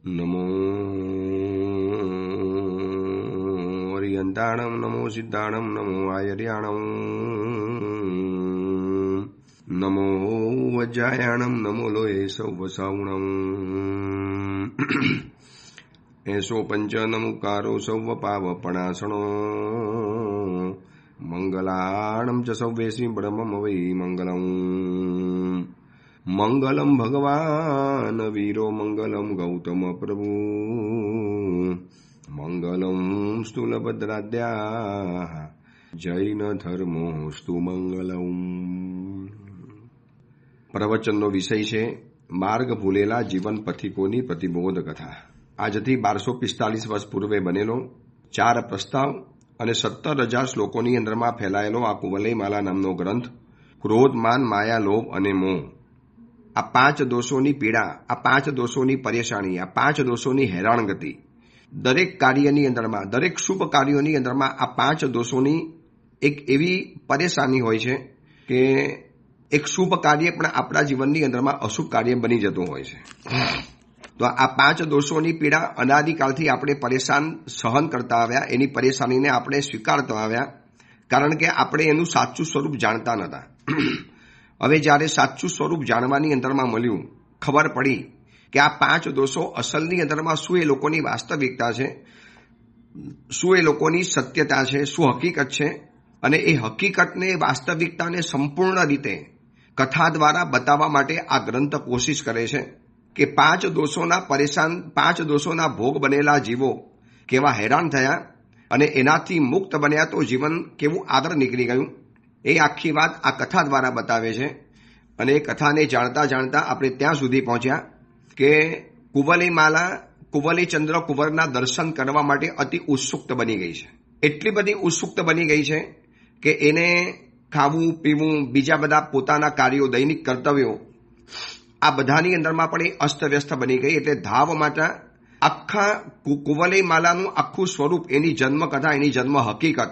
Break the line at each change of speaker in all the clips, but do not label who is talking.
નમો હરિયંતાણમ નમો સિદ્ધાણમ નમો આયર્યાણમ નમો વજ્જાયાણમ નમો લોહે સૌવસાવણમ એસો પંચ નમુકારો સૌવ પાવપણાસણો મંગલાણમ ચ સૌવેસી બ્રહ્મમ વૈ મંગલમ મંગલમ ભગવાન વીરો મંગલમ ગૌતમ પ્રભુ મંગલમ સ્થૂલભદ્રાદ્યા જૈન ધર્મોસ્તુ મંગલમ. પ્રવચનનો વિષય છે માર્ગ ભૂલેલા જીવન પથિકોની પ્રતિબોધ કથા. આજથી 1245 વર્ષ પૂર્વે બનેલો 4 પ્રસ્તાવ અને 17,000 શ્લોકોની અંદરમાં ફેલાયેલો આ કુવલયમાલા નામનો ગ્રંથ ક્રોધ, માન, માયા, લોભ અને મોહ, આ 5 દોષોની પીડા, આ 5 દોષોની પરેશાની, આ 5 દોષોની હેરાનગતિ, દરેક કાર્યની અંદરમાં, દરેક શુભ કાર્યોની અંદરમાં આ 5 દોષોની એક એવી પરેશાની હોય છે કે એક શુભ કાર્ય પણ આપણા જીવનની અંદરમાં અશુભ કાર્ય બની જતું હોય છે. તો આ 5 દોષોની પીડા અનાદિકાળથી આપણે પરેશાન સહન કરતા આવ્યા, એની પરેશાનીને આપણે સ્વીકારતા આવ્યા, કારણ કે આપણે એનું સાચું સ્વરૂપ જાણતા નહોતા. હવે જ્યારે સાચું સ્વરૂપ જાણવાની અંદરમાં મળ્યું, ખબર પડી કે આ 5 દોષો અસલની અંદરમાં શું એ લોકોની વાસ્તવિકતા છે, શું એ લોકોની સત્યતા છે, શું હકીકત છે, અને એ હકીકતને, વાસ્તવિકતાને સંપૂર્ણ રીતે કથા દ્વારા બતાવવા માટે આ ગ્રંથ કોશિશ કરે છે કે 5 દોષોના ભોગ બનેલા જીવો કેવા હેરાન થયા અને એનાથી મુક્ત બન્યા તો જીવન કેવું આગળ નીકળી ગયું, એ આખી વાત આ કથા દ્વારા બતાવે છે. અને એ કથાને જાણતા જાણતા આપણે ત્યાં સુધી પહોંચ્યા કે કુવલયમાલા કુવલયચંદ્ર કુંવરના દર્શન કરવા માટે અતિ ઉત્સુક બની ગઈ છે. એટલી બધી ઉત્સુક બની ગઈ છે કે એને ખાવું, પીવું, બીજા બધા પોતાના કાર્યો, દૈનિક કર્તવ્યો, આ બધાની અંદરમાં પણ એ અસ્તવ્યસ્ત બની ગઈ. એટલે ધાવ માટે આખા કુવલયમાલાનું આખું સ્વરૂપ, એની જન્મકથા, એની જન્મ હકીકત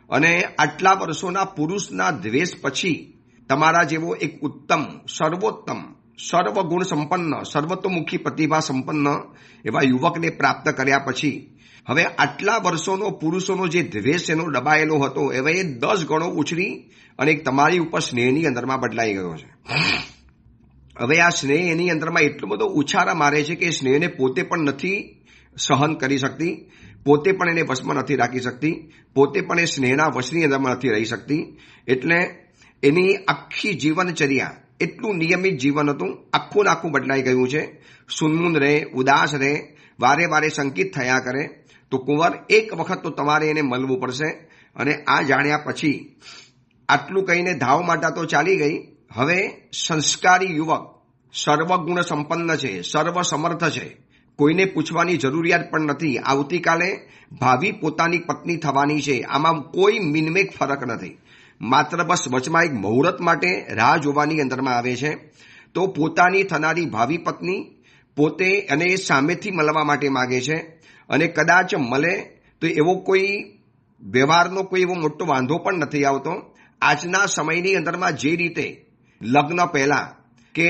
અને આટલા વર્ષોના પુરુષના દ્વેષ પછી તમારા જેવો એક ઉત્તમ, સર્વોત્તમ, સર્વગુણ સંપન્ન, સર્વતોમુખી પ્રતિભા સંપન્ન એવા યુવકને પ્રાપ્ત કર્યા પછી હવે આટલા વર્ષોનો પુરુષોનો જે દ્વેષ એનો દબાયેલો હતો હવે એ 10 ગણો ઉછળી અને તમારી ઉપર સ્નેહની અંદરમાં બદલાઈ ગયો છે. હવે આ સ્નેહ એની અંદરમાં એટલો બધો ઉછાળા મારે છે કે સ્નેહને પોતે પણ નથી સહન કરી શકતી, પોતે પણ એને વશમાં નથી રાખી શકતી, પોતે પણ એ સ્નેહના વશની અંદરમાં નથી રહી શકતી. એટલે એની આખી જીવનચર્યા, એટલું નિયમિત જીવન હતું, આખું આખું બદલાઈ ગયું છે. સુનમુન રહે, ઉદાસ રહે, વારે વારે સંકિત થયા કરે. તો કુંવર, એક વખત તો તમારે એને મળવું પડશે. અને આ જાણ્યા પછી આટલું કહીને ધાવ માતા તો ચાલી ગઈ. હવે સંસ્કારી યુવક, સર્વગુણ સંપન્ન છે, સર્વ સમર્થ છે, કોઈને પૂછવાની જરૂરિયાત પણ નથી. આવતીકાલે ભાવિ પોતાની પત્ની થવાની છે, આમાં કોઈ મિનમેક ફરક નથી. માત્ર બસ વચમાં એક મુહૂર્ત માટે રાહ જોવાની અંદરમાં આવે છે. તો પોતાની થનારી ભાવિ પત્ની પોતે અને એ સામેથી મળવા માટે માગે છે. અને કદાચ મળે તો એવો કોઈ વ્યવહારનો કોઈ એવો મોટો વાંધો પણ નથી આવતો. આજના સમયની અંદરમાં જે રીતે લગ્ન પહેલા કે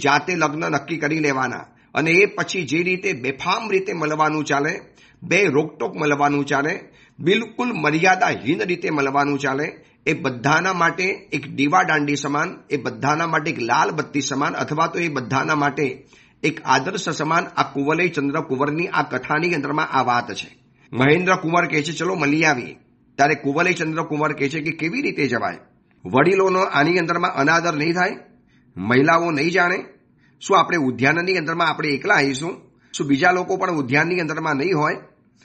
જાતે લગ્ન નક્કી કરી લેવાના અને એ પછી જે રીતે બેફામ રીતે મળવાનું ચાલે, બે રોકટોક મળવાનું ચાલે, બિલકુલ મર્યાદાહીન રીતે મળવાનું ચાલે, એ બધાના માટે એક દીવા દાંડી સમાન, એ બધાના માટે એક લાલ બત્તી સમાન, અથવા તો એ બધાના માટે એક આદર્શ સમાન આ કુવલયચંદ્ર કુંવરની આ કથાની અંદરમાં આ વાત છે. મહેન્દ્ર કુંવર કહે છે ચલો મળી આવીએ. ત્યારે કુવલયચંદ્ર કુંવર કહે છે કે કેવી રીતે જવાય? વડીલોનો આની અંદરમાં અનાદર નહીં થાય? મહિલાઓ નહીં જાણે? શું આપણે ઉદ્યાનની અંદરમાં આપણે એકલા આવીશું? શું બીજા લોકો પણ ઉદ્યાનની અંદરમાં નહીં હોય?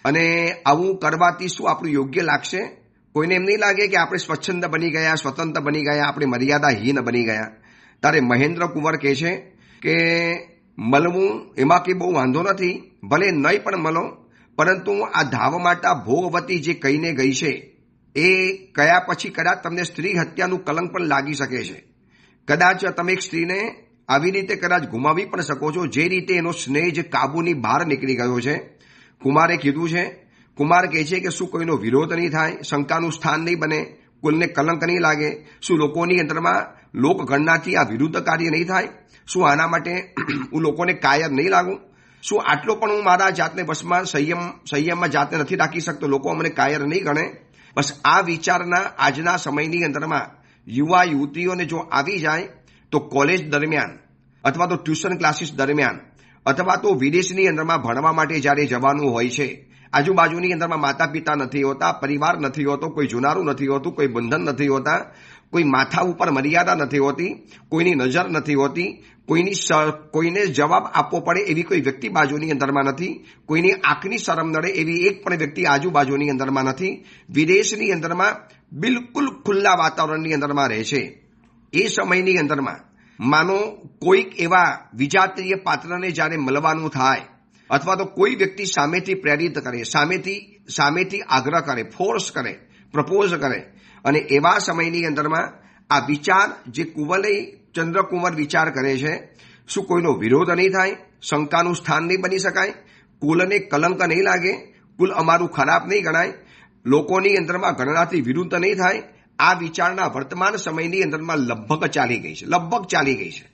અને આવું કરવાથી શું આપણું યોગ્ય લાગશે? કોઈને એમ નહીં લાગે કે આપણે સ્વચ્છંદ બની ગયા, સ્વતંત્ર બની ગયા, આપણે મર્યાદાહીન બની ગયા? ત્યારે મહેન્દ્ર કુંવર કહે છે કે મળવું એમાં કંઈ બહુ વાંધો નથી, ભલે નહીં પણ મળો, પરંતુ આ ધાવમાતા ભોગવતી જે કહીને ગઈ છે એ કયા પછી કદાચ તમને સ્ત્રી હત્યાનું કલંક પણ લાગી શકે છે. કદાચ તમે એક સ્ત્રીને આવી રીતે કદાચ ગુમાવી પણ શકો છો, જે રીતે એનો સ્નેહ જે કાબુની બહાર નીકળી ગયો છે. કુમારે કીધું છે, કુમાર કહે છે કે શું કોઈનો વિરોધ નહીં થાય, શંકાનું સ્થાન નહીં બને, કુલને કલંક નહીં લાગે? શું લોકોની અંદરમાં લોકગણનાથી આ વિરુદ્ધ કાર્ય નહીં થાય? શું આના માટે હું લોકોને કાયર નહીં લાગું? શું આટલો પણ હું મારા જાતને વશમાં સંયમમાં જાતને નથી રાખી શકતો? લોકો અમને કાયર નહીં ગણે? બસ આ વિચારના આજના સમયની અંદરમાં યુવા યુવતીઓને જો આવી જાય તો કોલેજ દરમિયાન અથવા તો ટ્યુશન ક્લાસીસ દરમિયાન અથવા તો વિદેશની અંદરમાં ભણવા માટે જ્યારે જવાનું હોય છે, આજુબાજુની અંદરમાં માતા પિતા નથી હોતા, પરિવાર નથી હોતો, કોઈ જુનારું નથી હોતું, કોઈ બંધન નથી હોતા, કોઈ માથા ઉપર મર્યાદા નથી હોતી, કોઈની નજર નથી હોતી, કોઈને જવાબ આપવો પડે એવી કોઈ વ્યક્તિ બાજુની અંદરમાં નથી, કોઈની આંખની શરમ નડે એવી એક પણ વ્યક્તિ આજુબાજુની અંદરમાં નથી. વિદેશની અંદરમાં બિલકુલ ખુલ્લા વાતાવરણની અંદરમાં રહે છે. એ સમયની અંદરમાં માનો કોઈક એવા વિજાતીય પાત્રને જ્યારે મળવાનું થાય અથવા તો કોઈ વ્યક્તિ સામેથી પ્રેરિત કરે, સામેથી આગ્રહ કરે, ફોર્સ કરે, પ્રપોઝ કરે, અને એવા સમયની અંદરમાં આ વિચાર જે કુવલય ચંદ્રકુંવર વિચાર કરે છે, શું કોઈનો વિરોધ નહીં થાય? શંકાનું સ્થાન નહીં બની શકાય? કુલને કલંક નહીં લાગે? કુલ અમારું ખરાબ નહીં ગણાય? લોકોની અંદરમાં ગણનાથી વિરુદ્ધ નહીં થાય? આ વિચારના વર્તમાન સમયની અંદરમાં લગભગ ચાલી ગઈ છે.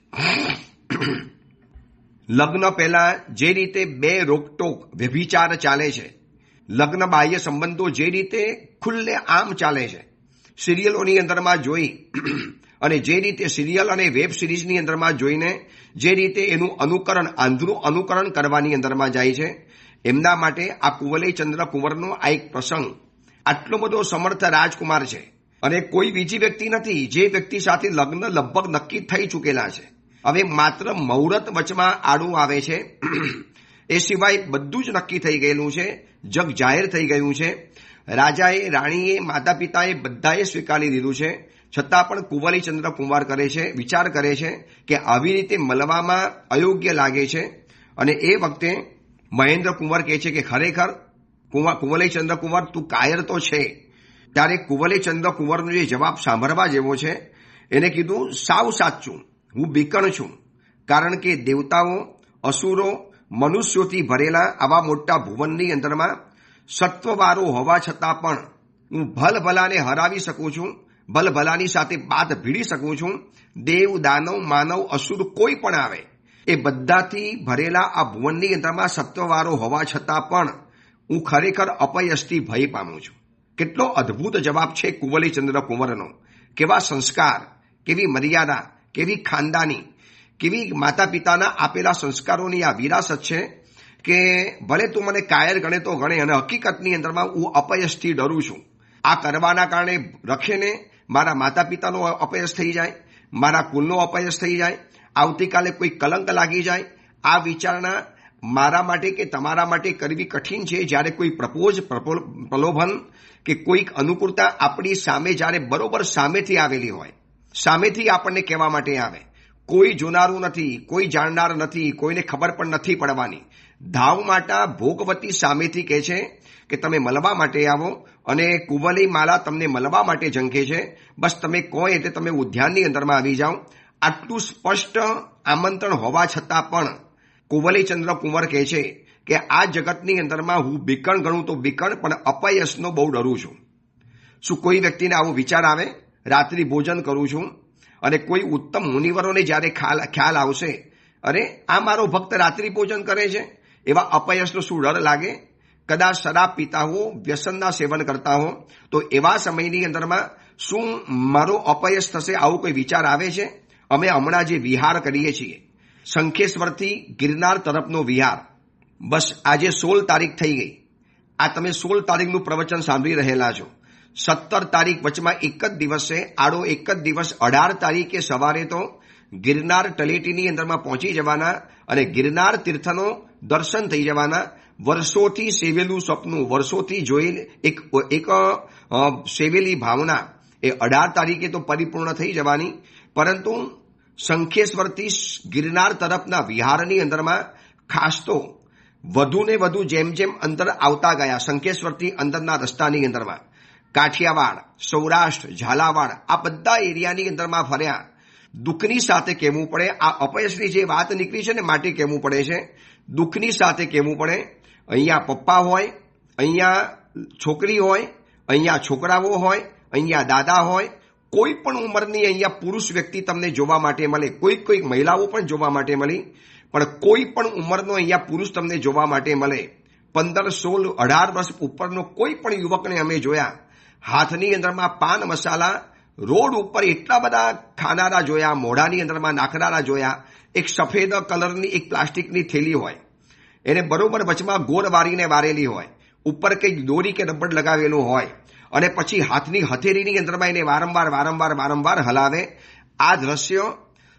લગ્ન પહેલા જે રીતે બે રોકટોક વ્યભિચાર ચાલે છે, લગ્ન બાહ્ય સંબંધો જે રીતે ખુલ્લે આમ ચાલે છે, સિરિયલોની અંદરમાં જોઈ અને જે રીતે સિરિયલ અને વેબ સિરીઝની અંદરમાં જોઈને જે રીતે એનું આંધળું અનુકરણ કરવાની અંદરમાં જાય છે, એમના માટે આ કુવલય ચંદ્રકુંવરનો આ એક પ્રસંગ આટલો બધો સમર્થ રાજકુમાર છે અને કોઈ બીજી વ્યક્તિ નથી જે વ્યક્તિ સાથે લગ્ન લગભગ નક્કી થઈ ચૂકેલા છે. હવે માત્ર મુહૂર્ત વચમાં આડું આવે છે, એ સિવાય બધું જ નક્કી થઈ ગયેલું છે, જગ જાહેર થઈ ગયું છે. રાજાએ, રાણીએ, માતા પિતાએ બધાએ સ્વીકારી લીધું છે, છતાં પણ કુવલય ચંદ્રકુંવર વિચાર કરે છે કે આવી રીતે મળવામાં અયોગ્ય લાગે છે. અને એ વખતે મહેન્દ્ર કુંવર કહે છે કે ખરેખર કુવલય ચંદ્રકુંવર તું કાયર તો છે. ત્યારે કુવલય ચંદ્રકુંવરનો જે જવાબ સાંભળવા જેવો છે, એને કીધું સાવ સાચું, હું બીકણ છું, કારણ કે દેવતાઓ, અસુરો, મનુષ્યોથી ભરેલા આવા મોટા ભુવનની અંદરમાં સત્વવાળો હોવા છતાં પણ હું ભલભલાને હરાવી શકું છું, ભલભલાની સાથે બાત ભીડી શકું છું. દેવ, દાનવ, માનવ, અસુર કોઈ પણ આવે, એ બધાથી ભરેલા આ ભુવનની અંદરમાં સત્વવાળો હોવા છતાં પણ હું ખરેખર અપયશથી ભય પામું છું. કેટલો અદ્ભુત જવાબ છે કુવલય ચંદ્રકુંવરનો! કેવા સંસ્કાર, કેવી મર્યાદા, કેવી ખાનદાની, કેવી માતા પિતાના આપેલા સંસ્કારોની આ વિરાસત છે કે ભલે તું મને કાયર ગણે તો ગણે, અને હકીકતની અંદરમાં હું અપયશથી ડરું છું. આ કરવાના કારણે રખેને મારા માતા પિતાનો અપયશ થઈ જાય, મારા કુલનો અપયશ થઈ જાય, આવતીકાલે કોઈ કલંક લાગી જાય. આ વિચારણા મારા માટે કે તમારા માટે કરવી કઠિન છે. જ્યારે કોઈ પ્રલોભન કે કોઈક અનુકૂળતા આપણી સામે જ્યારે બરોબર સામેથી આવેલી હોય, સામેથી આપણને કહેવા માટે આવે, કોઈ જોનારું નથી, કોઈ જાણનાર નથી, કોઈને ખબર પણ નથી પડવાની, ધાવ માટા ભોગવતી સામેથી કહે છે કે તમે મળવા માટે આવો, અને કુવલય માલા તમને મળવા માટે ઝંખે છે. બસ તમે કહો એટલે તમે ઉદ્યાનની અંદરમાં આવી જાઓ. આટલું સ્પષ્ટ આમંત્રણ હોવા છતાં પણ કુવલય ચંદ્રકુંવર કહે છે કે આ જગતની અંદરમાં હું બીકણ ગણું તો બીકણ, પણ અપયશનો બહુ ડરું છું. શું કોઈ વ્યક્તિને આવો વિચાર આવે? રાત્રિ ભોજન કરું છું અને કોઈ ઉત્તમ મુનિવરોને જ્યારે ખ્યાલ આવશે, અરે આ મારો ભક્ત રાત્રિ ભોજન કરે છે, એવા અપયશનો શું ડર લાગે? કદાચ શરાબ પીતા હો, વ્યસનના સેવન કરતા હો, તો એવા સમયની અંદરમાં શું મારો અપયશ થશે? આવો કોઈ વિચાર આવે છે? અમે હમણાં જે વિહાર કરીએ છીએ, શંખેશ્વરથી ગિરનાર તરફનો વિહાર, બસ આજે 16 તારીખ થઈ ગઈ. આ તમે 16 તારીખનું પ્રવચન સાંભળી રહેલા છો. 17 તારીખ વચમાં એક જ દિવસે, આડો એક જ દિવસ 18 તારીખે સવારે તો ગિરનાર તળેટીની અંદરમાં પહોંચી જવાના અને ગિરનાર તીર્થનો દર્શન થઈ જવાના. વર્ષોથી સેવેલું સપનું, વર્ષોથી જોયેલ એક સેવેલી ભાવના એ 18 તારીખે તો પરિપૂર્ણ થઈ જવાની. પરંતુ શંખેશ્વરથી ગિરનાર તરફના વિહારની અંદરમાં ખાસ તો વધુ ને વધુ જેમ જેમ અંદર આવતા ગયા, શંખેશ્વરથી અંદરના રસ્તાની અંદરમાં કાઠિયાવાડ, સૌરાષ્ટ્ર, ઝાલાવાડ, આ બધા એરિયાની અંદરમાં ફર્યા. દુઃખની સાથે કહેવું પડે, આ અપયશની જે વાત નીકળી છે ને માટે કહેવું પડે છે, દુઃખની સાથે કહેવું પડે. અહીંયા પપ્પા હોય, અહીંયા છોકરી હોય, અહીંયા છોકરાઓ હોય, અહીંયા દાદા હોય, કોઈ પણ ઉંમરની અહીંયા પુરુષ વ્યક્તિ તમને જોવા માટે મળે, કોઈક મહિલાઓ પણ જોવા માટે મળી, પણ કોઈ પણ ઉંમરનો અહીંયા પુરુષ તમને જોવા માટે મળે. 15, 16, 18 વર્ષ ઉપરનો કોઈ પણ યુવકને અમે જોયા. હાથની અંદરમાં પાન મસાલા, રોડ ઉપર એટલા બધા ખાનારા જોયા, મોઢાની અંદરમાં નાખનારા જોયા. એક સફેદ કલરની એક પ્લાસ્ટિકની થેલી હોય, એને બરોબર વચમાં ગોળ વારીને વારેલી હોય, ઉપર કંઈક દોરી કે રબર લગાવેલું હોય, અને પછી હાથની હથેળીની અંદરમાં એને વારંવાર હલાવે. આ દ્રશ્ય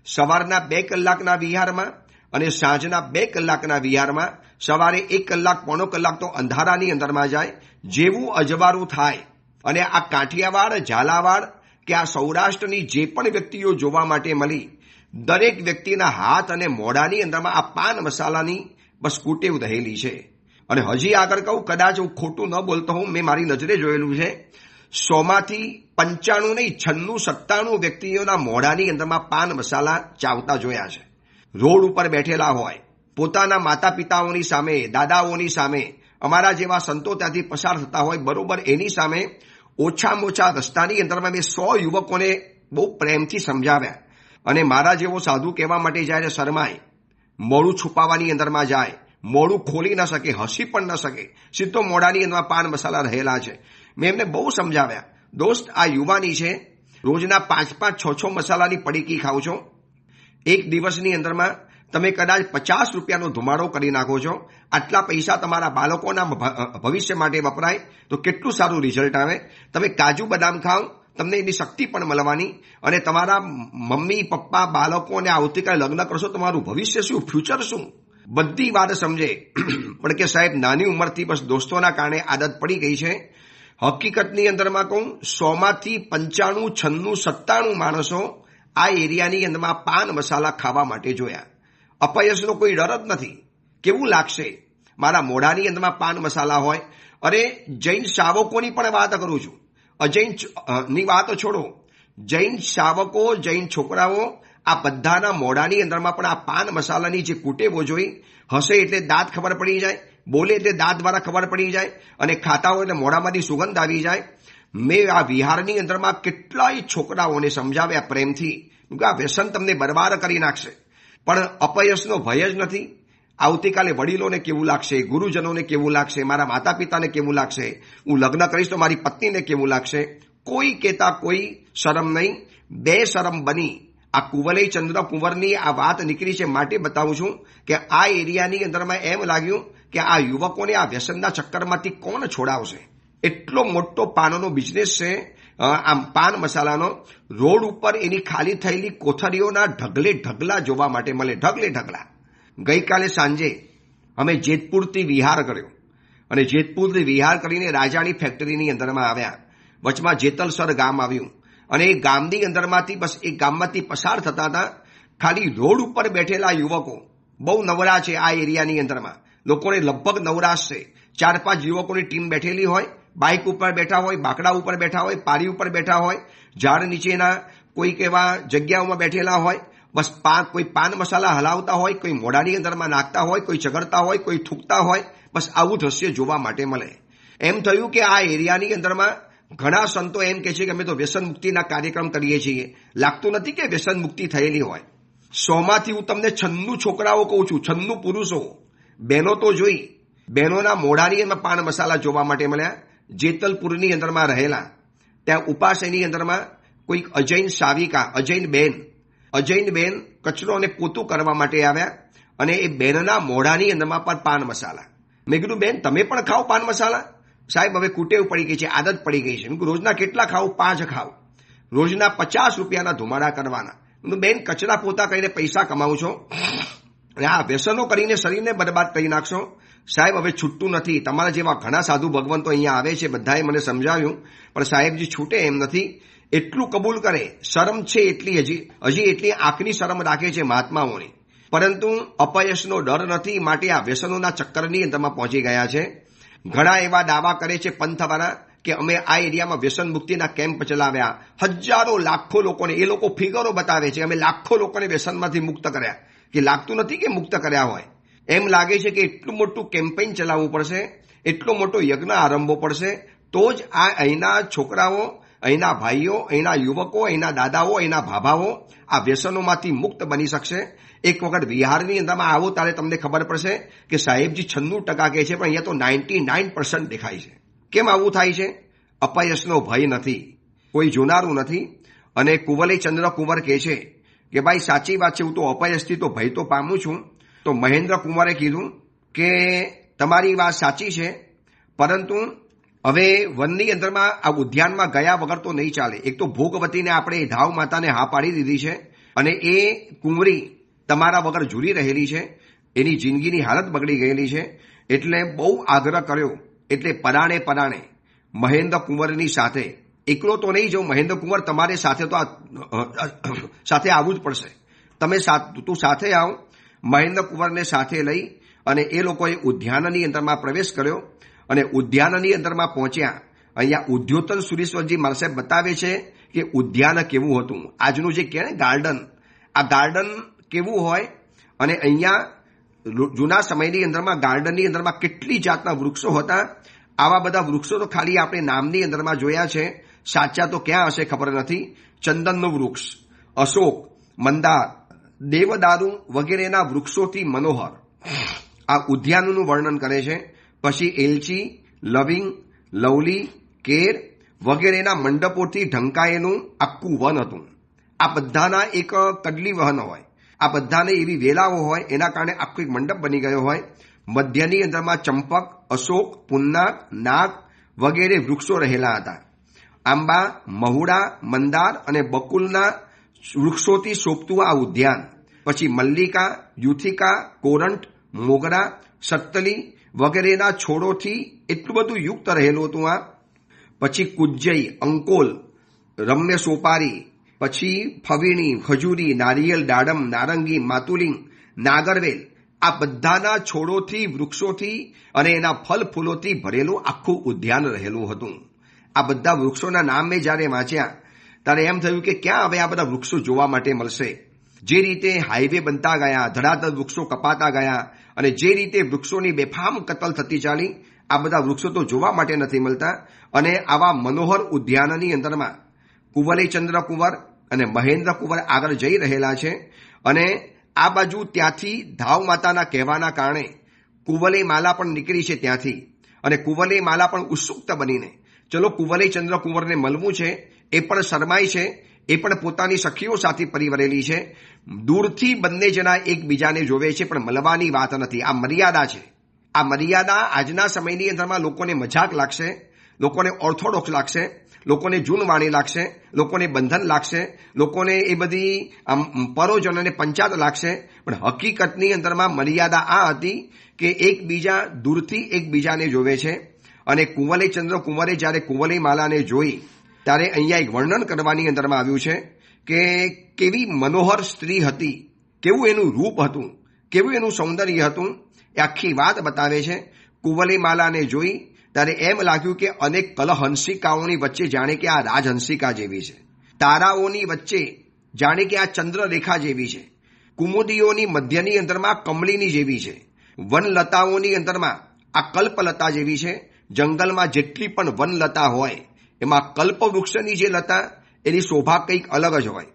સવારના 2 કલાકના વિહારમાં અને સાંજના 2 કલાકના વિહારમાં, સવારે 1 કલાક, પોણો કલાક તો અંધારાની અંદરમાં જાય. જેવું અજવાળું થાય અને આ કાઠિયાવાડ, ઝાલાવાડ કે આ સૌરાષ્ટ્રની જે પણ વ્યક્તિઓ જોવા માટે મળી, દરેક વ્યક્તિના હાથ અને મોઢાની અંદરમાં આ પાન મસાલાની બસ કુટેવ રહેલી છે. અને હજી આગળ કહું, કદાચ હું ખોટું ન બોલતો હોઉં, મેં મારી નજરે જોયેલું છે, 100માંથી 95 નહીં, 96, 97 વ્યક્તિઓના મોઢાની અંદરમાં પાન મસાલા ચાવતા જોયા છે. રોડ ઉપર બેઠેલા હોય, પોતાના માતા પિતાઓની સામે, દાદાઓની સામે, અમારા જેવા સંતો ત્યાંથી પસાર થતા હોય, બરોબર એની સામે ઓછામાં ઓછા રસ્તાની અંદરમાં મેં 100 યુવકોને બહુ પ્રેમથી સમજાવ્યા. અને મારા જેવો સાધુ કહેવા માટે જ્યારે શરમાય, મોડું છુપાવવાની અંદરમાં જાય, મોડું ખોલી ન શકે, હસી પણ ન શકે, સીધો મોઢાની અંદરમાં પાન મસાલા રહેલા છે. મેં એમને બહુ સમજાવ્યા, દોસ્ત આ યુવાની છે, રોજના 5, 6 મસાલાની પડીકી ખાવ છો, એક દિવસની અંદરમાં તમે કદાચ 50 રૂપિયાનો ધુમાડો કરી નાખો છો. આટલા પૈસા તમારા બાળકોના ભવિષ્ય માટે વપરાય તો કેટલું સારું રિઝલ્ટ આવે. તમે કાજુ બદામ ખાઓ, તમને એની શક્તિ પણ મળવાની, અને તમારા મમ્મી પપ્પા બાળકોને આવતીકાલે લગ્ન કરશો, તમારું ભવિષ્ય શું, ફ્યુચર શું, બધી વાત સમજે. પણ કે સાહેબ નાની ઉંમરથી બસ દોસ્તોના કારણે આદત પડી ગઈ છે. હકીકતની અંદરમાં કહું, 100માંથી 95, 96, 97 માણસો આ એરિયાની અંદરમાં પાન મસાલા ખાવા માટે જોયા. અપયશનો કોઈ ડર જ નથી. કેવું લાગશે મારા મોઢાની અંદરમાં પાન મસાલા હોય. અરે જૈન શાવકોની પણ વાત કરું છું, અજૈન ની વાત છોડો, જૈન શાવકો, જૈન છોકરાઓ, આ બધાના મોઢાની અંદરમાં પણ આ પાન મસાલાની જે કુટેવો જોઈ, હસે એટલે દાંત ખબર પડી જાય, બોલે એટલે દાંત દ્વારા ખબર પડી જાય, અને ખાતા હોય એટલે મોઢામાંથી સુગંધ આવી જાય. મેં આ વિહારની અંદરમાં કેટલાય છોકરાઓને સમજાવ્યા પ્રેમથી કે આ વ્યસન તમને બરબાદ કરી નાખશે, પણ અપયશનો ભય જ નથી. આવતીકાલે વડીલોને કેવું લાગશે, ગુરુજનોને કેવું લાગશે, મારા માતા પિતાને કેવું લાગશે, હું લગ્ન કરીશ તો મારી પત્નીને કેવું લાગશે, કોઈ કહેતા કોઈ શરમ નહીં. બેશરમ બની આ કુવલય ચંદ્ર કુંવરની આ વાત નીકળી છે, માટે બતાવું છું કે આ એરિયાની અંદરમાં એમ લાગ્યું કે આ યુવકોને આ વ્યસનના ચક્કરમાંથી કોણ છોડાવશે. એટલો મોટો પાનનો બિઝનેસ છે આમ પાન મસાલાનો. રોડ ઉપર એની ખાલી થયેલી કોથળીઓના ઢગલા જોવા માટે મળે, ઢગલા. ગઈકાલે સાંજે અમે જેતપુરથી વિહાર કર્યો, અને જેતપુરથી વિહાર કરીને રાજાની ફેક્ટરીની અંદરમાં આવ્યા. વચમાં જેતલસર ગામ આવ્યું, અને એ ગામની અંદરમાંથી બસ એ ગામમાંથી પસાર થતા હતા. ખાલી રોડ ઉપર બેઠેલા યુવકો બહુ નવરા છે. આ એરિયાની અંદરમાં લોકોને લગભગ નવરાશ છે. 4-5 યુવકોની ટીમ બેઠેલી હોય, બાઇક ઉપર બેઠા હોય, બાકડા ઉપર બેઠા હોય, પારી ઉપર બેઠા હોય, ઝાડ નીચેના કોઈક એવા જગ્યાઓમાં બેઠેલા હોય. બસ કોઈ પાન મસાલા હલાવતા હોય, કોઈ મોઢાની અંદરમાં નાખતા હોય, કોઈ ચગડતા હોય, કોઈ થૂકતા હોય. બસ આવું દ્રશ્ય જોવા માટે મળે. એમ થયું કે આ એરિયાની અંદરમાં ઘણા સંતો એમ કહે છે કે અમે તો વ્યસન મુક્તિના કાર્યક્રમ કરીએ છીએ. લાગતું નથી કે વ્યસન મુક્તિ થયેલી હોય. 100માંથી હું તમને 96 છોકરાઓ કહું છું, 96 પુરુષો. બહેનો તો જોઈ, બહેનોના મોઢાની અંદર પાન મસાલા જોવા માટે મળ્યા. જેતલપુરની અંદરમાં રહેલા ત્યાં ઉપાસની અંદરમાં કોઈક અજૈન શાવિકા, અજૈન બેન કચરો અને પોતું કરવા માટે આવ્યા, અને એ બેનના મોઢાની અંદરમાં પણ પાન મસાલા. મેં કીધું બેન તમે પણ ખાઓ પાન મસાલા? સાહેબ હવે કુટેવ પડી ગઈ છે, આદત પડી ગઈ છે. રોજના કેટલા ખાવ? 5 ખાવ. રોજના 50 રૂપિયાના ધુમાડા કરવાના. બેન કચરા પોતા કરીને પૈસા કમાવું છો, અને આ વ્યસનો કરીને શરીરને બરબાદ કરી નાખશો. સાહેબ હવે છૂટતું નથી. તમારા જેવા ઘણા સાધુ ભગવંતો અહીંયા આવે છે, બધાએ મને સમજાવ્યું, પણ સાહેબજી છૂટે એમ નથી. એટલું કબૂલ કરે, શરમ છે એટલી હજી એટલી આંખની શરમ રાખે છે મહાત્માઓની, પરંતુ અપયશનો ડર નથી, માટે આ વ્યસનોના ચક્કરની અંદરમાં પહોંચી ગયા છે. ઘણા એવા દાવા કરે છે પંથવાળા કે અમે આ એરિયામાં વ્યસન મુક્તિના કેમ્પ ચલાવ્યા, હજારો લાખો લોકોને, એ લોકો ફિગરો બતાવે છે અમે લાખો લોકોને વ્યસનમાંથી મુક્ત કર્યા. કે લાગતું નથી કે મુક્ત કર્યા હોય. એમ લાગે છે કે એટલું મોટું કેમ્પેઇન ચલાવવું પડશે, એટલો મોટો યજ્ઞ આરંભવો પડશે, તો જ આ અહીંના છોકરાઓ અહીંના ભાઈઓ, અહીંના યુવકો, અહીંના દાદાઓ, અહીંના ભાભાઓ આ વ્યસનોમાંથી મુક્ત બની શકશે. એક વખત વિહારની અંદરમાં આવો ત્યારે તમને ખબર પડશે કે સાહેબજી 96% કહે છે, પણ અહીંયા તો 99% દેખાય છે. કેમ આવું થાય છે? અપયશનો ભય નથી, કોઈ જોનારું નથી. અને કુંવલે ચંદ્ર કુંવર કહે છે કે ભાઈ સાચી વાત છે, હું તો અપયશથી તો ભય તો પામું છું. તો મહેન્દ્ર કુંવરે કીધું કે તમારી વાત સાચી છે, પરંતુ હવે વનની અંદરમાં આ ઉદ્યાનમાં ગયા વગર તો નહીં ચાલે. એક તો ભોગવતીને આપણે ધાવ માતાને હા પાડી દીધી છે અને એ કુંવરી તમારા વગર ઝૂલી રહેલી છે, એની જિંદગીની હાલત બગડી ગયેલી છે. એટલે બહુ આગ્રહ કર્યો. એટલે પરાણે મહેન્દ્ર કુંવરની સાથે, એકલો તો નહીં જાઉં મહેન્દ્ર કુંવર, તમારે સાથે તો સાથે આવવું જ પડશે. તું સાથે આવ. મહેન્દ્ર કુંવરને સાથે લઈ અને એ લોકોએ ઉદ્યાનની અંદરમાં પ્રવેશ કર્યો અને ઉદ્યાનની અંદરમાં પહોંચ્યા. અહીંયા ઉદ્યોતન સુરેશ્વરજી મારા સાહેબ બતાવે છે કે ઉદ્યાન કેવું હતું. આજનું જે કહે ને ગાર્ડન, આ ગાર્ડન કેવું હોય. અને અહીંયા જૂના સમયની અંદરમાં ગાર્ડનની અંદરમાં કેટલી જાતના વૃક્ષો હતા. આવા બધા વૃક્ષો તો ખાલી આપણે નામની અંદરમાં જોયા છે, સાચા તો ક્યાં હશે ખબર નથી. ચંદનનું વૃક્ષ, અશોક, મંદાર, દેવદારુ વગેરેના વૃક્ષોથી મનોહર આ ઉદ્યાનનું વર્ણન કરે છે. પછી એલચી, લવિંગ, લવલી, કેર વગેરેના મંડપોથી ઢંકાયેલું આખું વન હતું. આ બધાના એક કડલી વહન હોય, આ બધાને એવી વેલાઓ હોય, એના કારણે આખો એક મંડપ બની ગયો હોય. મધ્યની અંદરમાં ચંપક, અશોક, પુન્નાક, નાગ વગેરે વૃક્ષો રહેલા હતા. આંબા, મહુડા, મંદાર અને બકુલના વૃક્ષોથી શોભતું આ ઉદ્યાન. પછી મલ્લિકા, યુથિકા, કોરંટ, મોગરા, સત્તલી વગેરેના છોડોથી એટલું બધું યુક્ત રહેલું હતું આ. પછી કુજ્જઈ, અંકોલ, રમ્ય સોપારી, પછી ફવીણી, ખજૂરી, નારિયેલ, દાડમ, નારંગી, માતુલિંગ, નાગરવેલ આ બધાના છોડોથી, વૃક્ષોથી અને એના ફલ ફૂલોથી ભરેલું આખું ઉદ્યાન રહેલું હતું. આ બધા વૃક્ષોના નામ મેં જ્યારે વાંચ્યા ત્યારે એમ થયું કે ક્યાં હવે આ બધા વૃક્ષો જોવા માટે મળશે. જે રીતે હાઈવે બનતા ગયા, ધડાધડ વૃક્ષો કપાતા ગયા અને જે રીતે વૃક્ષોની બેફામ કતલ થતી ચાલી, આ બધા વૃક્ષો તો જોવા માટે નથી મળતા. અને આવા મનોહર ઉદ્યાનની અંદરમાં કુંવલે ચંદ્ર કુંવર અને મહેન્દ્ર કુંવર આગળ જઈ રહેલા છે. અને આ બાજુ ત્યાંથી ધાવ માતાના કહેવાના કારણે કુંવલે માલા પણ નીકળી છે ત્યાંથી. અને કુંવલે માલા પણ ઉત્સુકત બનીને ચલો કુંવલે ચંદ્ર કુંવરને મળવું છે. એ પણ શરમાય છે, એ પણ પોતાની સખીઓ સાથે પરિવરેલી છે. દૂરથી બંને જણા એકબીજાને જોવે છે, પણ મળવાની વાત નથી. આ મર્યાદા છે. આ મર્યાદા આજના સમયની અંદરમાં લોકોને મજાક લાગશે, લોકોને ઓર્થોડોક્સ લાગશે, લોકોને જૂનવાણી લાગશે, લોકોને બંધન લાગશે, લોકોને એ બધી પરોજન અને પંચાયત લાગશે. પણ હકીકતની અંદરમાં મર્યાદા આ હતી કે એકબીજા દૂરથી એકબીજાને જોવે છે. અને કુંવલે ચંદ્ર કુંવરે જ્યારે કુંવલે માલાને જોઈ ત્યારે અહીંયા એક વર્ણન કરવાની અંદરમાં આવ્યું છે કે કેવી મનોહર સ્ત્રી હતી, કેવું એનું રૂપ હતું, કેવું એનું સૌંદર્ય હતું. એ આખી વાત બતાવે છે. કુંવલે માલાને જોઈ ત્યારે એમ લાગ્યું કે અનેક કલહંસિકાઓની વચ્ચે જાણે કે આ રાજહંસિકા જેવી છે, તારાઓની વચ્ચે જાણે કે આ ચંદ્રરેખા જેવી છે, કુમુદીઓની મધ્યની અંદરમાં કમળીની જેવી છે, વનલતાઓની અંદરમાં આ કલ્પલતા જેવી છે. જંગલમાં જેટલી પણ વનલતા હોય એમાં કલ્પવૃક્ષની જે લતા એની શોભા કંઈક અલગ જ હોય.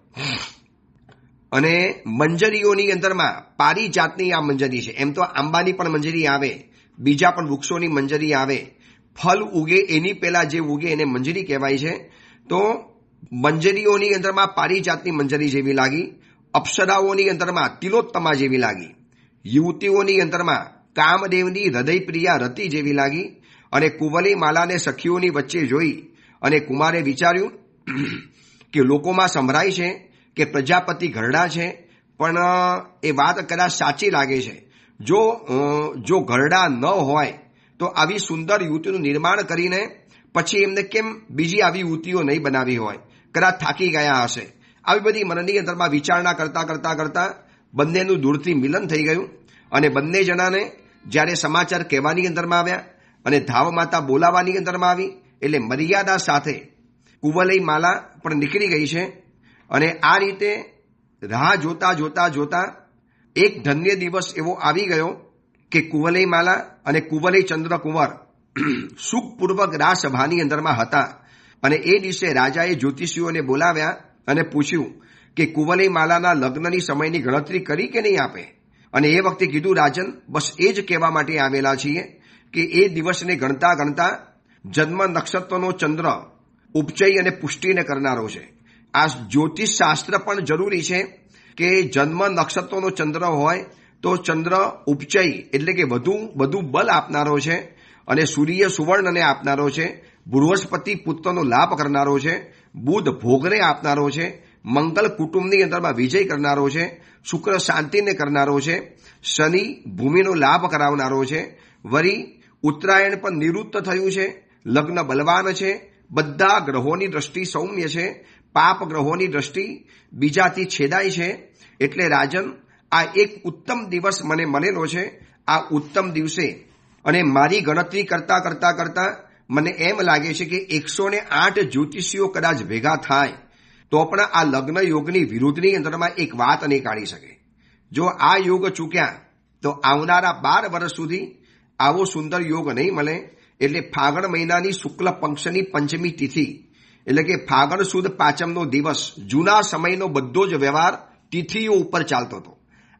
અને મંજરીઓની અંદરમાં પારિજાતની આ મંજરી છે. એમ તો આંબાની પણ મંજરી આવે, બીજા પણ વૃક્ષોની મંજરી આવે. ફલ ઉગે એની પહેલા જે ઉગે એને મંજરી કહેવાય છે. તો મંજરીઓની અંદરમાં પારિજાતની મંજરી જેવી લાગી, અપ્સરાઓની અંદરમાં તિલોત્તમા જેવી લાગી, યુવતીઓની અંદરમાં કામદેવની હૃદયપ્રિયા રતિ જેવી લાગી. અને કુંવલે માલાને સખીઓની વચ્ચે જોઈ અને કુમારે વિચાર્યું કે લોકોમાં સંભળાય છે કે પ્રજાપતિ ઘરડા છે, પણ એ વાત કદાચ સાચી લાગે છે. જો ઘરડા ન હોય તો આવી સુંદર યુવતીનું નિર્માણ કરીને પછી એમને કેમ બીજી આવી યુવતીઓ નહીં બનાવી હોય, કદાચ થાકી ગયા હશે. આવી બધી મનની અંદરમાં વિચારણા કરતા બંનેનું દૂરથી મિલન થઈ ગયું. અને બંને જણાને જ્યારે સમાચાર કહેવાની અંદરમાં આવ્યા અને ધાવ માતા બોલાવાની અંદરમાં આવી એટલે મર્યાદા સાથે કુંવલે માલા પણ નીકળી ગઈ છે. અને આ રીતે રાહ જોતા એક ધન્ય દિવસ એવો આવી ગયો કે કુંવલે માલા અને કુંવલે ચંદ્ર કુંવર સુખપૂર્વક રાજસભાની અંદરમાં હતા. અને એ દિવસે રાજાએ જ્યોતિષીઓને બોલાવ્યા અને પૂછ્યું કે કુંવલી માલાના લગ્નની સમયની ગણતરી કરી કે નહીં આપે. અને એ વખતે કીધું, રાજન, બસ એ જ કહેવા માટે આવેલા છીએ કે એ દિવસને ગણતા ગણતા જન્મ નક્ષત્રનો ચંદ્ર ઉપચય અને પુષ્ટિને કરનારો છે. આ જ્યોતિષ શાસ્ત્ર પણ જરૂરી છે કે જન્મ નક્ષત્રનો ચંદ્ર હોય તો ચંદ્ર ઉપચય એટલે કે વધુ બલ આપનારો છે, અને સૂર્ય સુવર્ણને આપનારો છે, બૃહસ્પતિ પુત્રનો લાભ કરનારો છે, બુધ ભોગને આપનારો છે, મંગલ કુટુંબની અંદરમાં વિજય કરનારો છે, શુક્ર શાંતિને કરનારો છે, શનિ ભૂમિનો લાભ કરાવનારો છે, વળી ઉત્તરાયણ પણ નિવૃત્ત થયું છે, લગ્ન બલવાન છે, બધા ગ્રહોની દ્રષ્ટિ સૌમ્ય છે, પાપ ગ્રહોની દ્રષ્ટિ બીજાથી છેદાય છે. એટલે રાજન, આ એક ઉત્તમ દિવસ મને મળેલો છે. આ ઉત્તમ દિવસે અને મારી ગણતરી કરતા કરતા કરતા મને એમ લાગે છે કે 108 જ્યોતિષીઓ કદાચ ભેગા થાય તો પણ આ લગ્ન યોગની વિરુદ્ધની અંદરમાં એક વાત નહીં કાઢી શકે. જો આ યોગ ચૂક્યા તો આવનારા 12 વર્ષ સુધી આવો સુંદર યોગ નહીં મળે. એટલે ફાગણ મહિનાની શુક્લ પક્ષની પંચમી તિથિ એટલે કે ફાગણ સુદ પાંચમનો દિવસ જૂના સમયનો બધો જ વ્યવહાર તિથિઓ ઉપર ચાલતો હતો.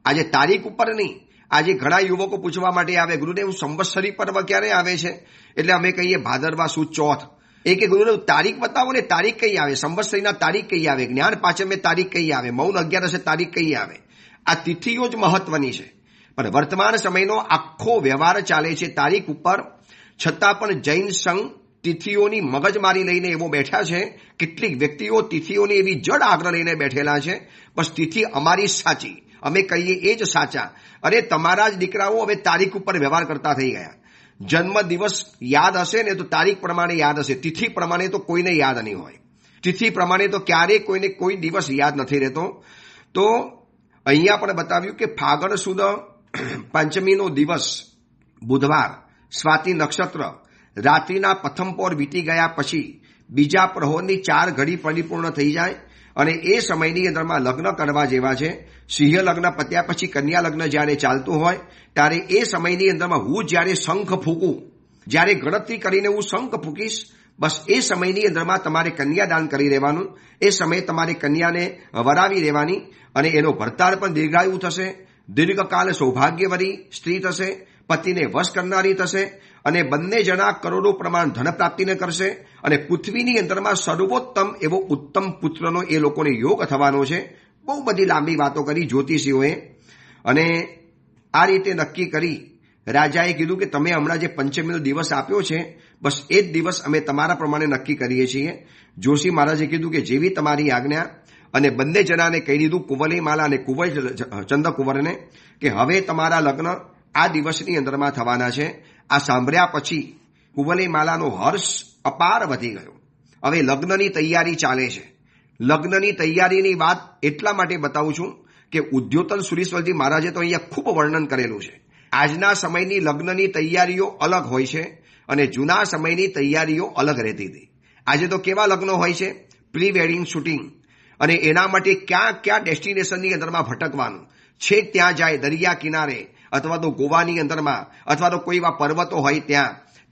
આજે તારીખ ઉપર નહીં. આજે ઘણા યુવકો પૂછવા માટે આવે, ગુરુદેવ સંવત્સરી પર્વ ક્યારે આવે છે? એટલે અમે કહીએ ભાદરવા સુદ ચોથ. એ કે ગુરુદેવ તારીખ બતાવો ને, તારીખ કઈ આવે? સંવત્સરીના તારીખ કઈ આવે? જ્ઞાન પાંચમે તારીખ કઈ આવે? મૌન 11 તારીખ કઈ આવે? આ તિથિઓ જ મહત્વની છે. પણ વર્તમાન સમયનો આખો વ્યવહાર ચાલે છે તારીખ ઉપર. છતાં પણ જૈન સંઘ તિથિઓની મગજમારી લઈને એવો બેઠા છે. કેટલીક વ્યક્તિઓ તિથિઓની એવી જડ આગ્રહ લઈને બેઠેલા છે, બસ તિથિ અમારી સાચી, અમે કહીએ એ જ સાચા. અરે તમારા જ દીકરાઓ હવે તારીખ ઉપર વ્યવહાર કરતા થઈ ગયા. જન્મ દિવસ યાદ હશે ને તો તારીખ પ્રમાણે યાદ હશે, તિથિ પ્રમાણે તો કોઈને યાદ નહીં હોય. તિથિ પ્રમાણે તો ક્યારેય કોઈને કોઈ દિવસ યાદ નથી રહેતો. તો અહીંયા પણ બતાવ્યું કે ફાગણ સુદ પંચમીનો દિવસ બુધવાર, સ્વાતિ નક્ષત્ર, રાત્રિના પ્રથમ પહોર વીતી ગયા પછી બીજા પ્રહોરની 4 ઘડી પરિપૂર્ણ થઈ જાય અને એ સમયની અંદરમાં લગ્ન કરવા જેવા છે. સિંહ લગ્ન પત્યા પછી કન્યા લગ્ન જ્યારે ચાલતું હોય ત્યારે એ સમયની અંદરમાં હું જ્યારે શંખ ફૂંકું, જ્યારે ગણતરી કરીને હું શંખ ફૂંકીશ, બસ એ સમયની અંદરમાં તમારે કન્યાદાન કરી રહેવાનું. એ સમયે તમારે કન્યાને વરાવી રહેવાની અને એનો ભરતાર પણ દીર્ઘાયુ થશે, દીર્ઘકાલ સૌભાગ્યવરી સ્ત્રી થશે, પતિને વશ કરનારી થશે અને બંને જણા કરોડો પ્રમાણ ધન પ્રાપ્તિને કરશે અને પૃથ્વીની અંદરમાં સર્વોત્તમ એવો ઉત્તમ પુત્રનો એ લોકોને યોગ થવાનો છે. બહુ બધી લાંબી વાતો કરી જ્યોતિષીઓએ અને આ રીતે નક્કી કરી રાજાએ કીધું કે તમે હમણાં જે પંચમીનો દિવસ આપ્યો છે, બસ એ જ દિવસ અમે તમારા પ્રમાણે નક્કી કરીએ છીએ. જોશી મહારાજે કીધું કે જેવી તમારી આજ્ઞા. અને બંને જણાને કહી દીધું, કુંવલી માલા અને ચંદ્રકુંવરને, કે હવે તમારા લગ્ન આ દિવસની અંદરમાં થવાના છે. આ સાંભળ્યા પછી કુંવલી માલાનો હર્ષ અપાર વધી ગયો. હવે લગ્નની તૈયારી ચાલે છે. લગ્નની તૈયારીની વાત એટલા માટે બતાવું છું કે ઉદ્યોતન સુરીશ્વરજી મહારાજે તો અહીંયા ખૂબ વર્ણન કરેલું છે. આજના સમયની લગ્નની તૈયારીઓ અલગ હોય છે અને જૂના સમયની તૈયારીઓ અલગ રહેતી હતી. આજે તો કેવા લગ્નો હોય છે? પ્રી વેડિંગ શૂટિંગ, અને એના માટે ક્યાં ડેસ્ટિનેશનની અંદરમાં ભટકવાનું, છેક ત્યાં જાય દરિયા કિનારે અથવા તો ગોવાની અંદરમાં અથવા તો કોઈ એવા પર્વતો હોય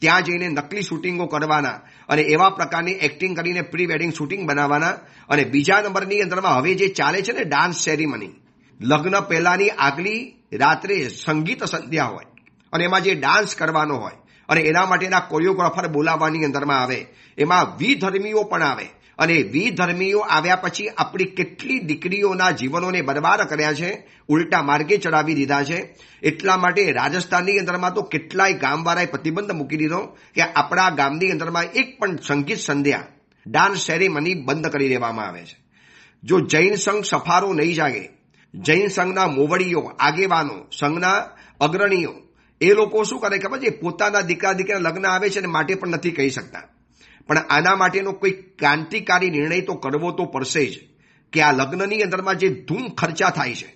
ત્યાં જઈને નકલી શૂટિંગો કરવાના અને એવા પ્રકારની એક્ટિંગ કરીને પ્રી વેડિંગ શૂટિંગ બનાવવાના. અને બીજા નંબરની અંદરમાં હવે જે ચાલે છે ને ડાન્સ સેરેમની, લગ્ન પહેલાની આગલી રાત્રે સંગીત સંધ્યા હોય અને એમાં જે ડાન્સ કરવાનો હોય અને એના માટેના કોરિયોગ્રાફર બોલાવવાની અંદરમાં આવે. એમાં વિધર્મીઓ પણ આવે અને વિધર્મીઓ આવ્યા પછી આપણી કેટલી દીકરીઓના જીવનોને બરબાદ કર્યા છે, ઉલટા માર્ગે ચડાવી દીધા છે. એટલા માટે રાજસ્થાનની અંદરમાં તો કેટલાય ગામવાળાએ પ્રતિબંધ મૂકી દીધો કે આપણા ગામની અંદરમાં એક પણ સંગીત સંધ્યા, ડાન્સ સેરેમની બંધ કરી દેવામાં આવે છે. જો જૈન સંઘ સફારો નહીં જાગે, જૈન સંઘના મોવડીઓ, આગેવાનો, સંઘના અગ્રણીઓ, એ લોકો શું કરે ખબર છે? પોતાના દીકરા લગ્ન આવે છે અને માટે પણ નથી કહી શકતા. પણ આના માટેનો કોઈ ક્રાંતિકારી નિર્ણય તો કરવો તો પડશે જ કે આ લગ્નની અંદરમાં જે ધૂમ ખર્ચા થાય છે.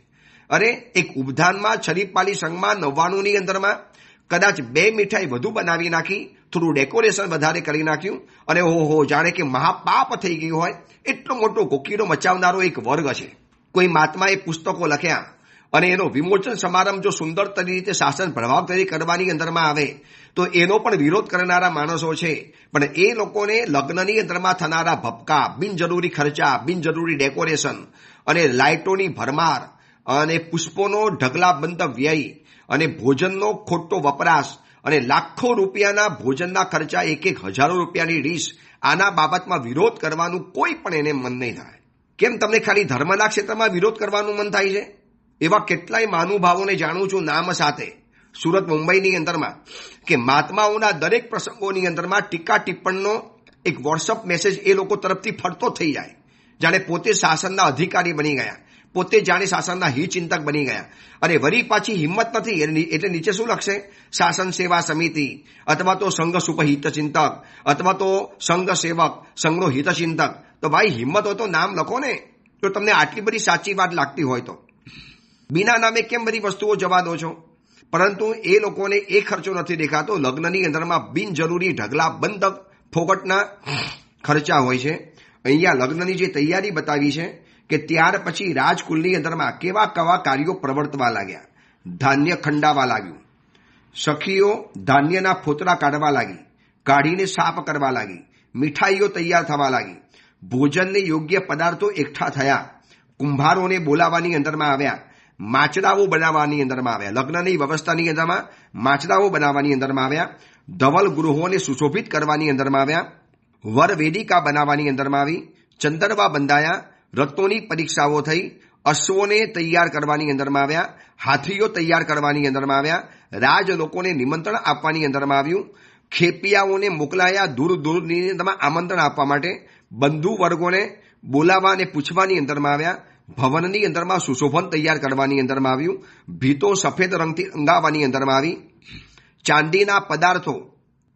અરે એક ઉબધાનમાં છરીપાલી સંઘમાં 99ની અંદરમાં કદાચ 2 મીઠાઈ વધુ બનાવી નાખી, થોડું ડેકોરેશન વધારે કરી નાખ્યું અને ઓહો, જાણે કે મહાપાપ થઈ ગયું હોય એટલો મોટો કોકીરો મચાવનારો એક વર્ગ છે. કોઈ મહાત્માએ પુસ્તકો લખ્યા અને એનો વિમોચન સમારંભ જો સુંદર રીતે શાસન પ્રભાવશાળી કરવાની અંદરમાં આવે તો એનો પણ વિરોધ કરનારા માણસો છે. પણ એ લોકોને લગ્નની અંદરમાં થનારા ભપકા, બિનજરૂરી ખર્ચા, બિનજરૂરી ડેકોરેશન અને લાઇટોની ભરમાર અને પુષ્પોનો ઢગલાબંધ વ્યય અને ભોજનનો ખોટો વપરાશ અને લાખો રૂપિયાના ભોજનના ખર્ચા, એક હજારો રૂપિયાની ડીશ, આના બાબતમાં વિરોધ કરવાનું કોઈ પણ એને મન નહીં થાય. કેમ તમને ખાલી ધર્મના ક્ષેત્રમાં વિરોધ કરવાનું મન થાય છે? એવા કેટલાય મહાનુભાવોને જાણું છું નામ સાથે સુરત, મુંબઈની અંદરમાં, કે મહાત્માઓના દરેક પ્રસંગોની અંદરમાં ટીકા ટિપ્પણનો એક વોટ્સઅપ મેસેજ એ લોકો તરફથી ફરતો થઈ જાય, જાણે પોતે શાસનના અધિકારી બની ગયા, પોતે જાણે શાસનના હિતચિંતક બની ગયા. અને વળી પાછી હિંમત નથી એટલે નીચે શું લખશે? શાસન સેવા સમિતિ, અથવા તો સંઘ સુપહિત ચિંતક, અથવા તો સંઘ સેવક, સંઘનો હિતચિંતક. તો ભાઈ હિંમત હોય તો નામ લખો ને. જો તમને આટલી બધી સાચી વાત લાગતી હોય તો બીના નામે કેમ બધી વસ્તુઓ જવા દો છો? પરંતુ એ લોકોને એ ખર્ચો નથી દેખાતો. લગ્નની અંદરમાં બિનજરૂરી ઢગલા બંધ ફોગટના ખર્ચા હોય છે. અહીંયા લગ્નની જે તૈયારી બતાવી છે કે ત્યાર પછી રાજકુલની અંદરમાં કેવા કેવા કાર્યો પ્રવર્તવા લાગ્યા. ધાન્ય ખંડાવા લાગ્યું, સખીઓ ધાન્યના ફોતરા કાઢવા લાગી, કાઢીને સાફ કરવા લાગી, મીઠાઈઓ તૈયાર થવા લાગી, ભોજનને યોગ્ય પદાર્થો એકઠા થયા, કુંભારોને બોલાવવાની અંદરમાં આવ્યા, માચડાઓ બનાવવાની અંદરમાં આવ્યા. લગ્નની વ્યવસ્થાની અંદરમાં માચડાઓ બનાવવાની અંદરમાં આવ્યા, ધવલ ગૃહોને સુશોભિત કરવાની અંદરમાં આવ્યા, વર વેદિકા બનાવવાની અંદરમાં આવી, ચંદરવા બંધાયા, રત્નોની પરીક્ષાઓ થઈ, અશ્વોને તૈયાર કરવાની અંદરમાં આવ્યા, હાથીઓ તૈયાર કરવાની અંદરમાં આવ્યા, રાજ લોકોને નિમંત્રણ આપવાની અંદરમાં આવ્યું, ખેપિયાઓને મોકલાયા દૂર દૂરની અંદરમાં આમંત્રણ આપવા માટે, બંધુ વર્ગોને બોલાવવા અને પૂછવાની અંદરમાં આવ્યા, ભવનની અંદરમાં સુશોભન તૈયાર કરવાની અંદરમાં આવ્યું, ભીતો સફેદ રંગથી અંગાવવાની અંદરમાં આવી, ચાંદીના પદાર્થો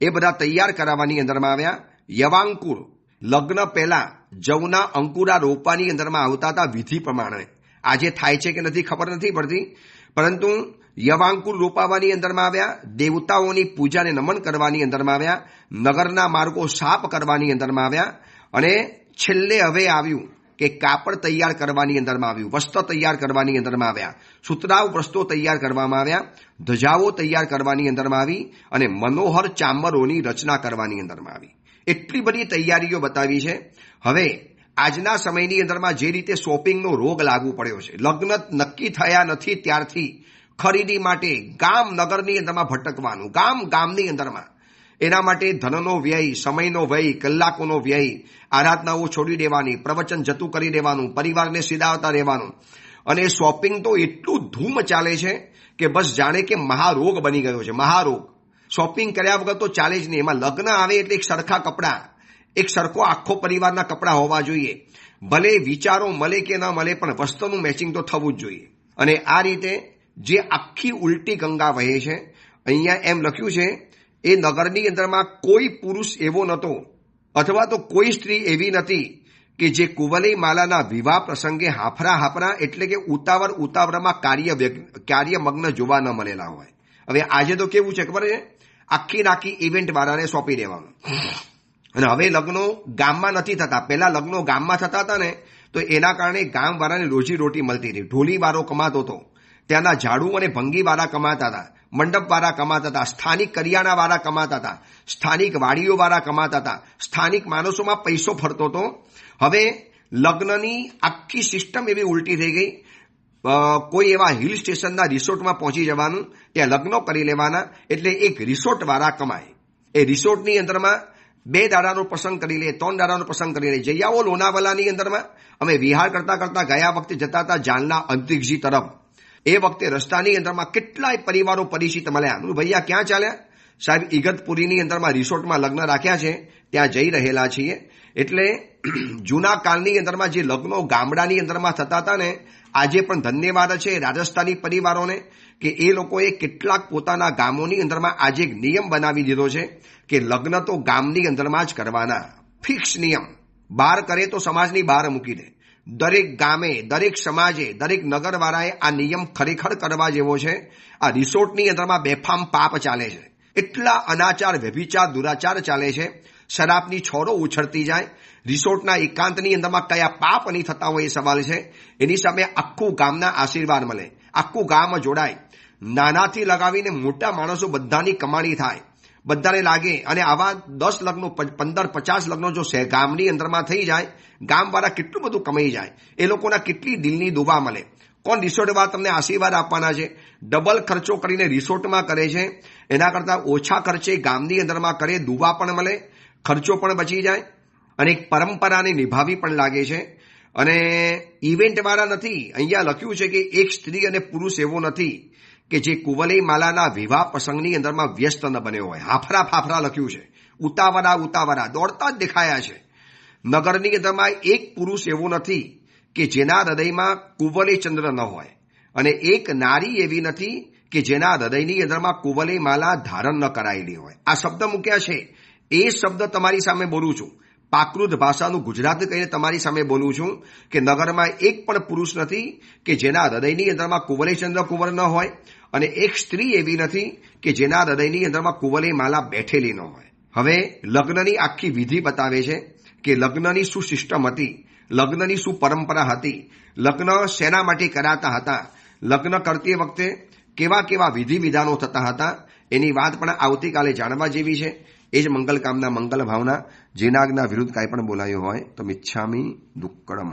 એ બધા તૈયાર કરાવવાની અંદરમાં આવ્યા. યવાંકુર લગ્ન પહેલા જવના અંકુરા રોપવાની અંદરમાં આવતા હતા વિધિ પ્રમાણે. આજે થાય છે કે નથી ખબર નથી પડતી, પરંતુ યવાંકુર રોપાવાની અંદરમાં આવ્યા, દેવતાઓની પૂજાને નમન કરવાની અંદરમાં આવ્યા, નગરના માર્ગો સાફ કરવાની અંદરમાં આવ્યા, અને છેલ્લે હવે આવ્યું કે કાપડ તૈયાર કરવાની અંદરમાં આવ્યું, વસ્ત્ર તૈયાર કરવાની અંદરમાં આવ્યા, સુતરાઉ વસ્ત્રો તૈયાર કરવામાં આવ્યા, ધજાઓ તૈયાર કરવાની અંદરમાં આવી, અને મનોહર ચામરોની રચના કરવાની અંદરમાં આવી. એટલી બધી તૈયારીઓ બતાવી છે. હવે આજના સમયની અંદરમાં જે રીતે શોપિંગનો રોગ લાગુ પડ્યો છે, લગ્ન નક્કી થયા નથી ત્યારથી ખરીદી માટે ગામ નગરની અંદરમાં ભટકવાનું, ગામની અંદરમાં. એના માટે ધનનો વ્યય, સમયનો વ્યય, કલાકોનો વ્યય, આરાધનાઓ છોડી દેવાની, પ્રવચન જતું કરી દેવાનું, પરિવારને સીધાવતા રહેવાનું. અને શોપિંગ તો એટલું ધૂમ ચાલે છે કે બસ જાણે કે મહારોગ બની ગયો છે, મહારોગ. શોપિંગ કર્યા વગર તો ચાલે જ નહીં. એમાં લગ્ન આવે એટલે એક સરખા કપડાં, એક સરખો આખો પરિવારના કપડાં હોવા જોઈએ. ભલે વિચારો મળે કે ન મળે, પણ વસ્ત્રનું મેચિંગ તો થવું જ જોઈએ. અને આ રીતે જે આખી ઉલટી ગંગા વહે છે, અહીંયા એમ લખ્યું છે, એ નગરની અંદરમાં કોઈ પુરુષ એવો નહોતો, અથવા તો કોઈ સ્ત્રી એવી નથી કે જે કુંવલી માલાના વિવાહ પ્રસંગે હાફરા એટલે કે ઉતાવળમાં કાર્યમગ્ન જોવા ન મળેલા હોય. હવે આજે તો કેવું છે ખબર છે? આખી ઇવેન્ટ વાળાને સોંપી દેવાનું. અને હવે લગ્નો ગામમાં નથી થતા. પહેલા લગ્નો ગામમાં થતા હતા ને, તો એના કારણે ગામવાળાને રોજીરોટી મળતી હતી. ઢોલીવાળો કમાતો હતો, ત્યાંના ઝાડુ અને ભંગીવાળા કમાતા હતા, મંડપવાળા કમાતા હતા, સ્થાનિક કરિયાણાવાળા કમાતા હતા, સ્થાનિક વાડીઓવાળા કમાતા હતા, સ્થાનિક માણસોમાં પૈસો ફરતો હતો. હવે લગ્નની આખી સિસ્ટમ એવી ઉલટી થઈ ગઈ. કોઈ એવા હિલ સ્ટેશનના રિસોર્ટમાં પહોંચી જવાનું, ત્યાં લગ્નો કરી લેવાના, એટલે એક રિસોર્ટવાળા કમાય. એ રિસોર્ટની અંદરમાં 2 દાડાનો પ્રસંગ કરી લે, 3 દાડાનો પ્રસંગ કરી લે. જઈ આવો લોનાવાલાની અંદરમાં. અમે વિહાર કરતા ગયા વખતે જતા હતા જાલના અંતરિક્ષજી તરફ. એ વખતે રસ્તાની અંદરમાં કેટલાય પરિવારો પરિચિત મળ્યા. ભૈયા ક્યાં ચાલ્યા? સાહેબ ઇગતપુરીની અંદરમાં રિસોર્ટમાં લગ્ન રાખ્યા છે, ત્યાં જઈ રહેલા છીએ. એટલે જૂના કાળની અંદરમાં જે લગ્નો ગામડાની અંદરમાં થતા હતા ને, આજે પણ ધન્યવાદ છે રાજસ્થાની પરિવારોને કે એ લોકોએ કેટલાક પોતાના ગામોની અંદરમાં આજે એક નિયમ બનાવી દીધો છે કે લગ્ન તો ગામની અંદરમાં જ કરવાના. ફિક્સ નિયમ. બહાર કરે તો સમાજની બહાર મૂકી દે. દરેક ગામે, દરેક સમાજે, દરેક નગરવાળાએ આ નિયમ ખરેખર કરવા જેવો છે. આ રિસોર્ટની અંદરમાં બેફામ પાપ ચાલે છે. એટલા અનાચાર, વ્યભિચાર, દુરાચાર ચાલે છે. શરાબની છોરો ઉછળતી જાય. રિસોર્ટના એકાંતની અંદરમાં કયા પાપ નહીં થતા હોય એ સવાલ છે. એની સામે આખું ગામના આશીર્વાદ મળે. આખું ગામ જોડાય, નાનાથી લગાવીને મોટા માણસો બધાની કમાણી થાય, બધાને લાગે. અને આવા 10 લગ્નો 15-50 લગ્નો જો ગામની અંદરમાં થઈ જાય, ગામવાળા કેટલું બધું કમાઈ જાય, એ લોકોના કેટલી દિલની દુવા મળે. કોણ રિસોર્ટવાળા તમને આશીર્વાદ આપવાના છે? ડબલ ખર્ચો કરીને રિસોર્ટમાં કરે છે, એના કરતાં ઓછા ખર્ચે ગામની અંદરમાં કરે, દુવા પણ મળે, ખર્ચો પણ બચી જાય અને એક પરંપરાને નિભાવી પણ લાગે છે. અને ઇવેન્ટવાળા નથી, અહીંયા લખ્યું છે કે એક સ્ત્રી અને પુરુષ એવો નથી કે જે કુંવલી માલાના વિવાહ પ્રસંગની અંદરમાં વ્યસ્ત ન બન્યો હોય. હાફરા ફાફરા લખ્યું છે, ઉતાવળા દોડતા જ દેખાયા છે. નગરની અંદરમાં એક પુરુષ એવો નથી કે જેના હૃદયમાં કુંવલી ચંદ્ર ન હોય, અને એક નારી એવી નથી કે જેના હૃદયની અંદરમાં કુંવલી માલા ધારણ ન કરાયેલી હોય. આ શબ્દ મૂક્યા છે, એ શબ્દ તમારી સામે બોલું છું. પ્રાકૃત ભાષાનું ગુજરાતી કહીને તમારી સામે બોલું છું કે નગરમાં એક પણ પુરુષ નથી કે જેના હૃદયની અંદરમાં કુંવલી ચંદ્ર કુંવર ન હોય, અને એક સ્ત્રી એવી નથી કે જેના હૃદયની અંદરમાં કુંવલી માલા બેઠેલી ન હોય. હવે લગ્નની આખી વિધિ બતાવે છે કે લગ્નની શું સિસ્ટમ હતી, લગ્નની શું પરંપરા હતી, લગ્ન શેના માટે કરાતા હતા, લગ્ન કરતી વખતે કેવા કેવા વિધિ વિધાનો થતા હતા, એની વાત પણ આવતીકાલે જાણવા જેવી છે. એ જ મંગલ કામના મંગલ ભાવના. જેના આજ્ઞા વિરુદ્ધ કાંઈ પણ બોલાયું હોય તો મિચ્છામી દુક્કડમ.